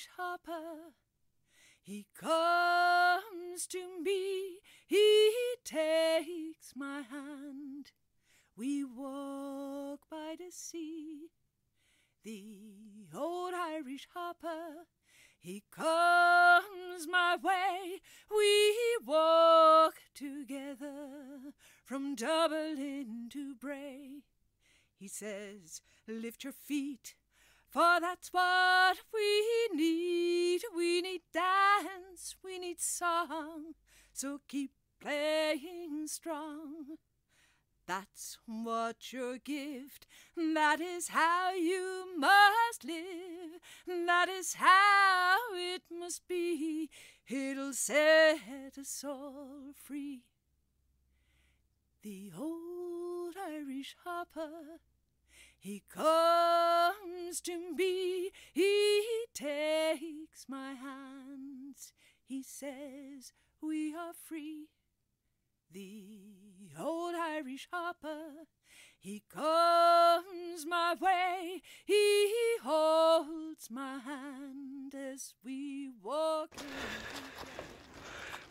Irish harper, he comes to me, he takes my hand. We walk by the sea. The old Irish harper, he comes my way. We walk together from Dublin to Bray. He says, lift your feet, for that's what we need. We need dance, we need song, so keep playing strong. That's what your gift, that is how you must live, that is how it must be, it'll set us all free. The old Irish harper, he comes to me, he takes my hands, he says we are free. The old Irish harper, he comes my way, he holds my hand as we walk.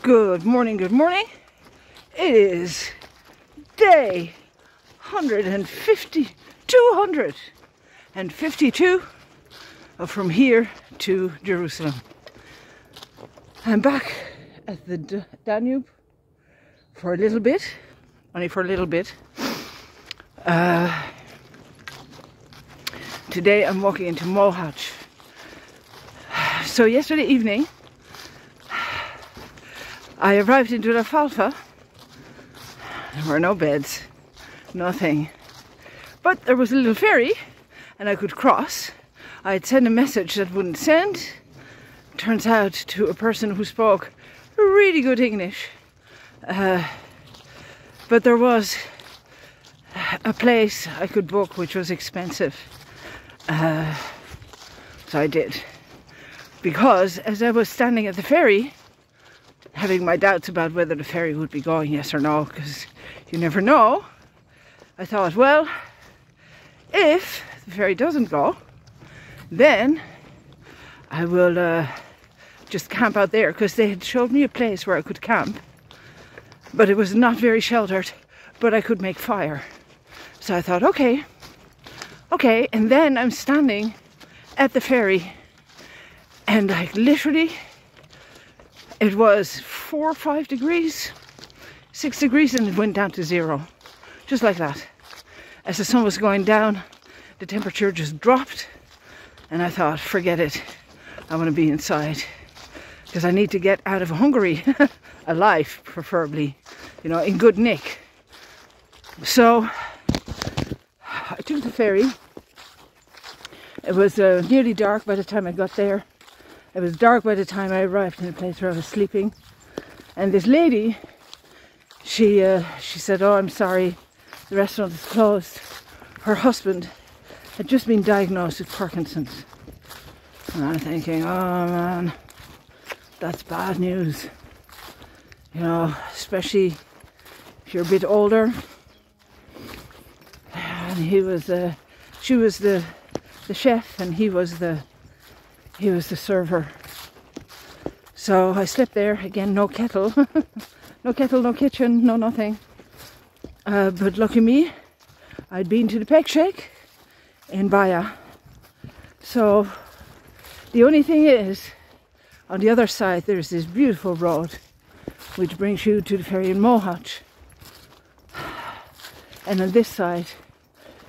Good morning, good morning. It is day 252 from here to Jerusalem. I'm back at the Danube for a little bit, only for a little bit. Today I'm walking into Mohács. So yesterday evening I arrived in Dunaszekcsö. There were no beds, nothing. But there was a little ferry and I could cross. I had sent a message that wouldn't send. Turns out to a person who spoke really good English. But there was a place I could book which was expensive. So I did. Because as I was standing at the ferry, having my doubts about whether the ferry would be going, yes or no, because you never know, I thought, well, if the ferry doesn't go, then I will just camp out there, because they had showed me a place where I could camp, but it was not very sheltered, but I could make fire. So I thought, okay, and then I'm standing at the ferry, and like literally, it was 4 or 5 degrees, 6 degrees, and it went down to 0, just like that. As the sun was going down, the temperature just dropped, and I thought, forget it, I want to be inside, because I need to get out of Hungary, alive preferably, you know, in good nick. So I took the ferry. It was nearly dark by the time I got there. It was dark by the time I arrived in the place where I was sleeping. And this lady, she said, oh, I'm sorry, the restaurant is closed. Her husband had just been diagnosed with Parkinson's. And I'm thinking, oh man, that's bad news. You know, especially if you're a bit older. And he was, she was the chef, and he was the server. So I slept there again. No kettle, no kettle, no kitchen, no nothing. But lucky me, I'd been to the Peg Shake in Baya. So the only thing is, on the other side there's this beautiful road which brings you to the ferry in Mohács. And on this side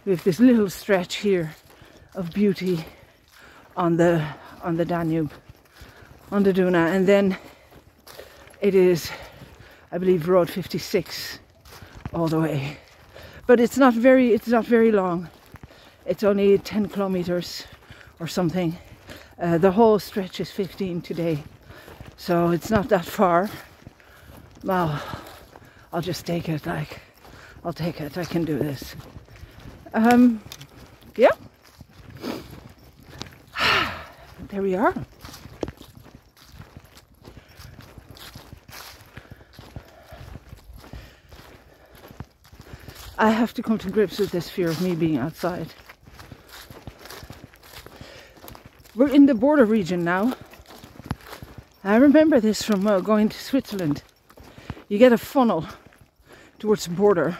we have this little stretch here of beauty on the Danube, on the Duna, and then it is, I believe, Road 56 all the way. But it's not very long. It's only 10 kilometers or something. The whole stretch is 15 today, so it's not that far. Well, I'll just take it. I'll take it. I can do this. Yeah. There we are. I have to come to grips with this fear of me being outside. We're in the border region now. I remember this from going to Switzerland. You get a funnel towards the border.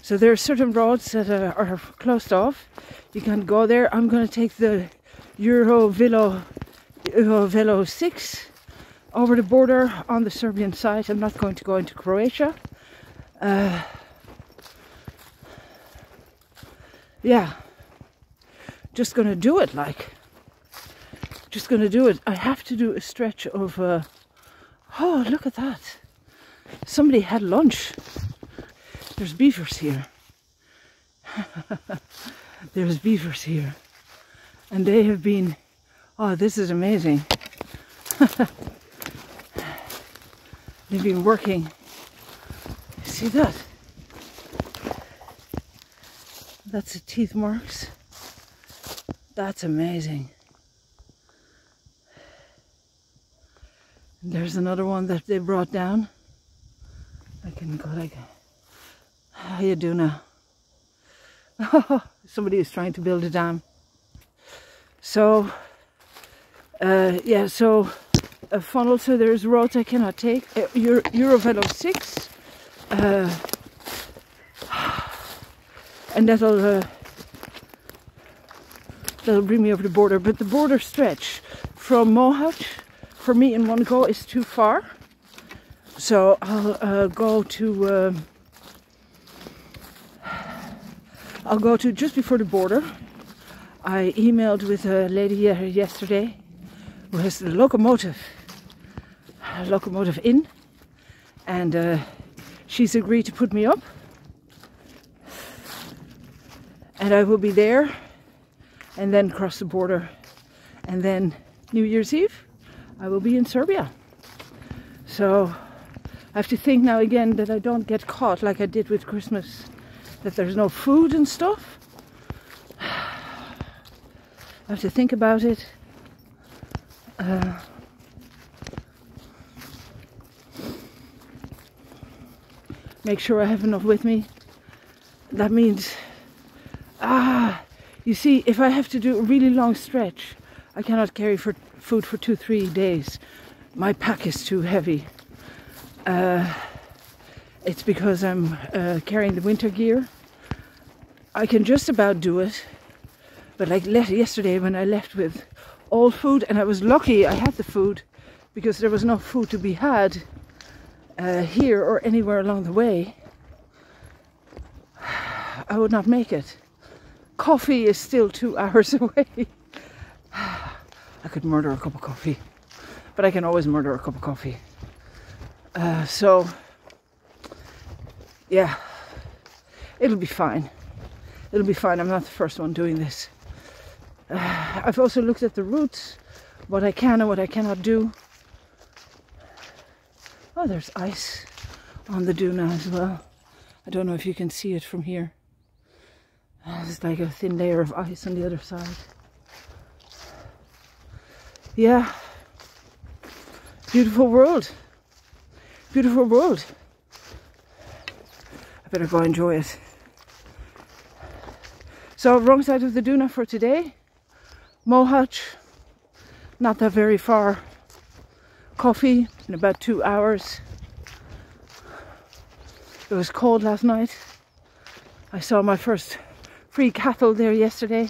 So there are certain roads that are closed off. You can't go there. I'm going to take the Eurovelo 6 over the border on the Serbian side. I'm not going to go into Croatia. Yeah, just going to do it, like. Just going to do it. I have to do a stretch of... oh, look at that. Somebody had lunch. There's beavers here. There's beavers here. And they have been... Oh, this is amazing. They've been working. See that? That's the teeth marks. That's amazing. And there's another one that they brought down. I can go like... How you do now? Somebody is trying to build a dam. So, yeah, so a funnel, so there's roads I cannot take. Eurovelo 6. And that'll bring me over the border. But the border stretch from Mohács for me in one go is too far. So I'll go to just before the border. I emailed with a lady yesterday who has the locomotive in, and she's agreed to put me up, and I will be there and then cross the border, and then New Year's Eve I will be in Serbia. So I have to think now again that I don't get caught like I did with Christmas, that there's no food and stuff. I have to think about it. Make sure I have enough with me. That means, you see, if I have to do a really long stretch, I cannot carry food for 2-3 days. My pack is too heavy. It's because I'm carrying the winter gear. I can just about do it. But like yesterday when I left with all food, and I was lucky I had the food because there was no food to be had here or anywhere along the way, I would not make it. Coffee is still 2 hours away. I could murder a cup of coffee, but I can always murder a cup of coffee. So, yeah, it'll be fine. It'll be fine. I'm not the first one doing this. I've also looked at the routes, what I can and what I cannot do. Oh, there's ice on the Duna as well. I don't know if you can see it from here. There's like a thin layer of ice on the other side. Yeah. Beautiful world. Beautiful world. I better go enjoy it. So, wrong side of the Duna for today. Mohács, not that very far. Coffee in about 2 hours. It was cold last night. I saw my first free cattle there yesterday.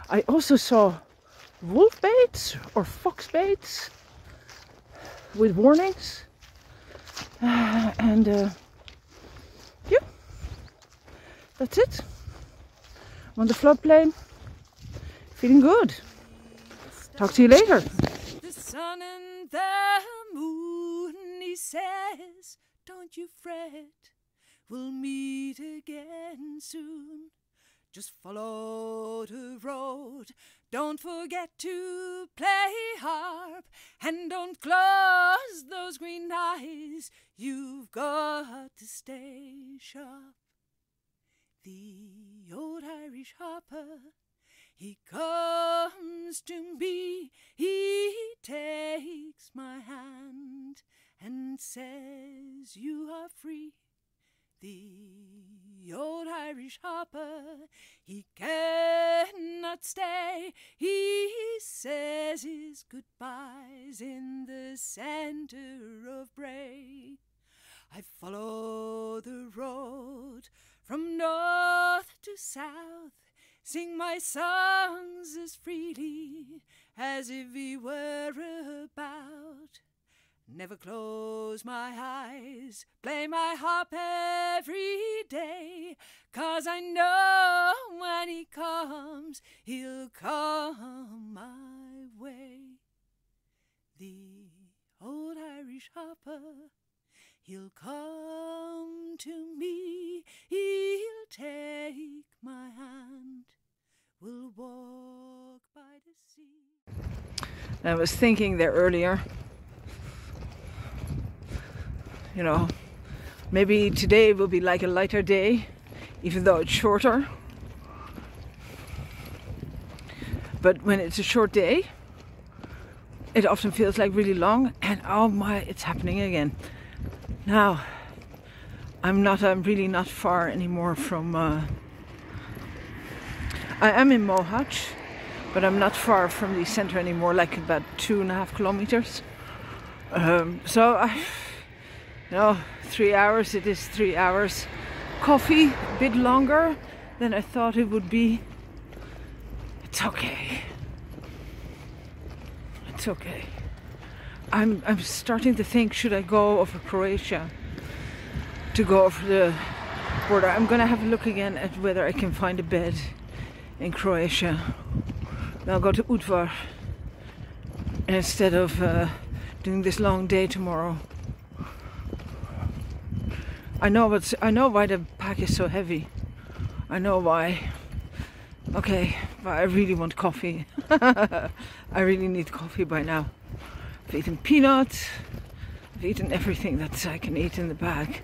I also saw wolf baits or fox baits with warnings. Yeah, that's it. I'm on the floodplain, feeling good. Talk to you later. The sun and the moon, he says, don't you fret, we'll meet again soon. Just follow the road, don't forget to play harp, and don't close those green eyes, you've got to stay sharp. The old Irish harper, he comes to me, he takes my hand and says you are free. The old Irish harper, he cannot not stay. He says his goodbyes in the centre of Bray. I follow the road from north to south, sing my songs as freely as if he were about. Never close my eyes, play my harp every day, 'cause I know when he comes, he'll come my way. The old Irish harper, he'll come to me, he'll take my hand, we'll walk by the sea. I was thinking there earlier, you know, maybe today will be like a lighter day, even though it's shorter. But when it's a short day, it often feels like really long, and oh my, it's happening again. Now, I'm really not far anymore from, I am in Mohács, but I'm not far from the centre anymore, like about 2.5 kilometers. So you know, 3 hours, it is 3 hours. Coffee, a bit longer than I thought it would be. It's okay. It's okay. I'm starting to think, should I go over Croatia to go over the border? I'm gonna have a look again at whether I can find a bed in Croatia. Then I'll go to Udvar instead of doing this long day tomorrow. I know why the pack is so heavy. I know why. Okay, but I really want coffee. I really need coffee by now. I've eaten peanuts. I've eaten everything that I can eat in the bag.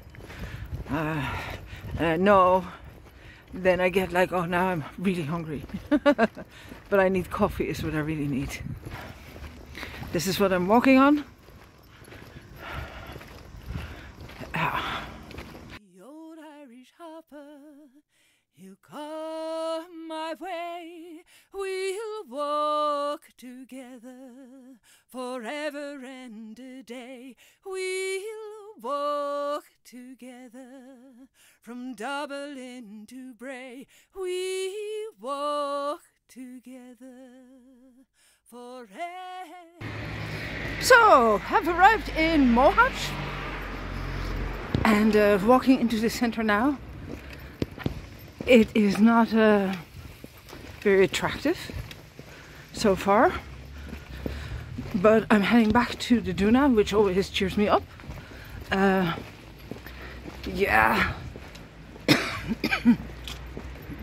And I know, then I get like, oh, now I'm really hungry. But I need coffee is what I really need. This is what I'm walking on. He'll come my way, we'll walk together forever and a day. We'll walk together from Dublin to Bray. We walk together forever. So, have arrived in Mohács and walking into the centre now. It is not very attractive so far, but I'm heading back to the Duna, which always cheers me up. Yeah,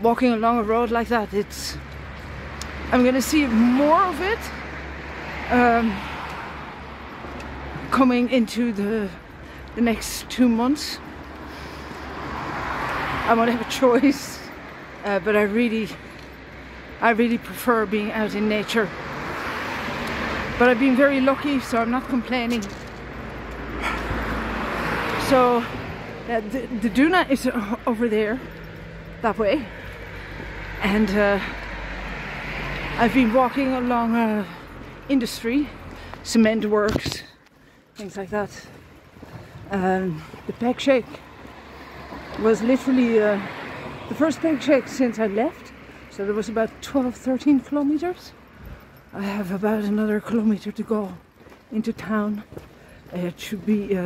walking along a road like that, I'm gonna see more of it coming into the next 2 months. I want to have a choice, but I really prefer being out in nature. But I've been very lucky, so I'm not complaining. So the Duna is over there, that way, and I've been walking along industry, cement works, things like that. The peg shake was literally the first peg shake since I left, so there was about 12-13 kilometers. I have about another kilometer to go into town. It should be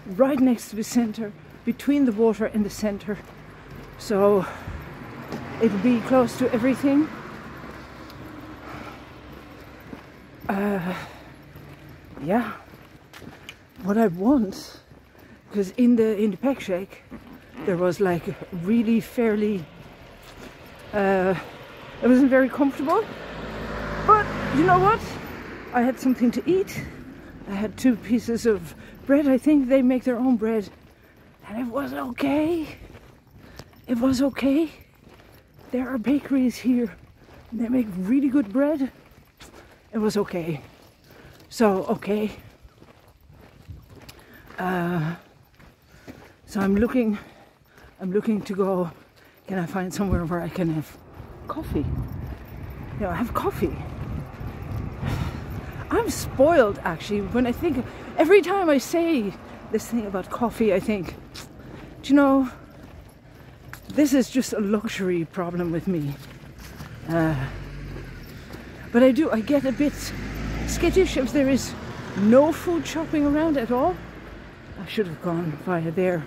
right next to the center, between the water and the center, so it'll be close to everything. Yeah, what I want, because in the peg shake there was like really fairly, it wasn't very comfortable, but you know what, I had something to eat. I had 2 pieces of bread. I think they make their own bread, and it was okay. It was okay. There are bakeries here, and they make really good bread. It was okay. So okay. So I'm looking to go, can I find somewhere where I can have coffee? you know, have coffee. I'm spoiled, actually, when I think, every time I say this thing about coffee, I think, do you know, this is just a luxury problem with me. But I get a bit skittish if there is no food shopping around at all. I should have gone via there.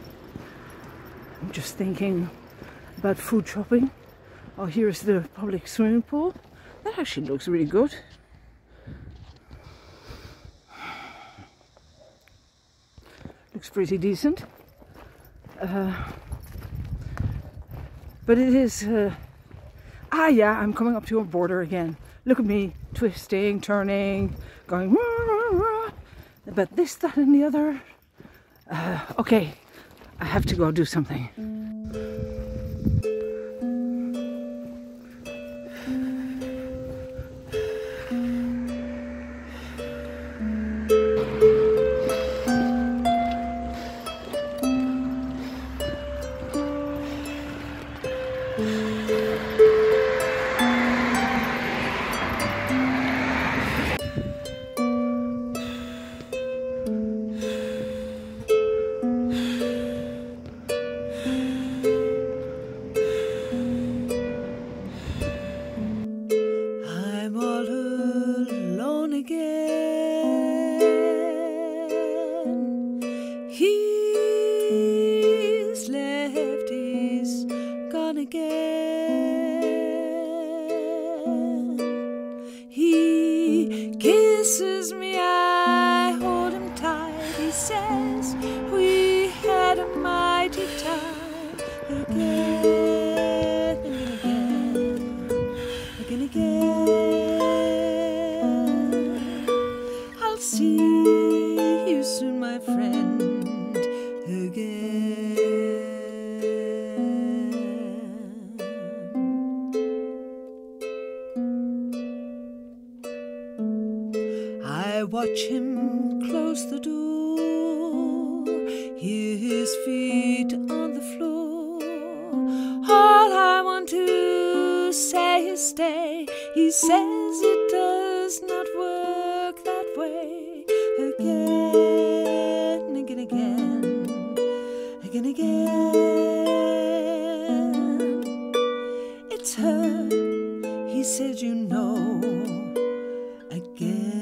I'm just thinking about food shopping. Oh, here's the public swimming pool. That actually looks really good. Looks pretty decent. But it is... yeah, I'm coming up to a border again. Look at me, twisting, turning, going... Rah, rah, rah. But this, that and the other... okay, I have to go do something. Watch him close the door, hear his feet on the floor. All I want to say is stay. He says it does not work that way. Again, again, again, again, again. It's her, he said, you know, again.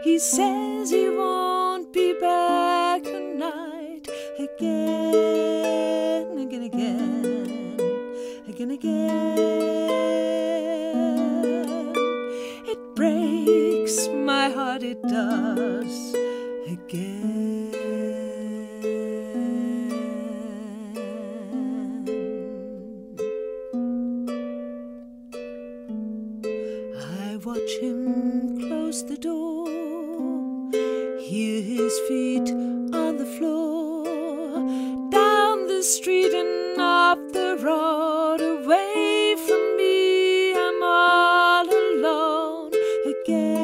He says he won't be back tonight. Again, again, again, again, again. It breaks my heart, it does. Again. I watch him close the door, hear his feet on the floor, down the street and up the road, away from me, I'm all alone again.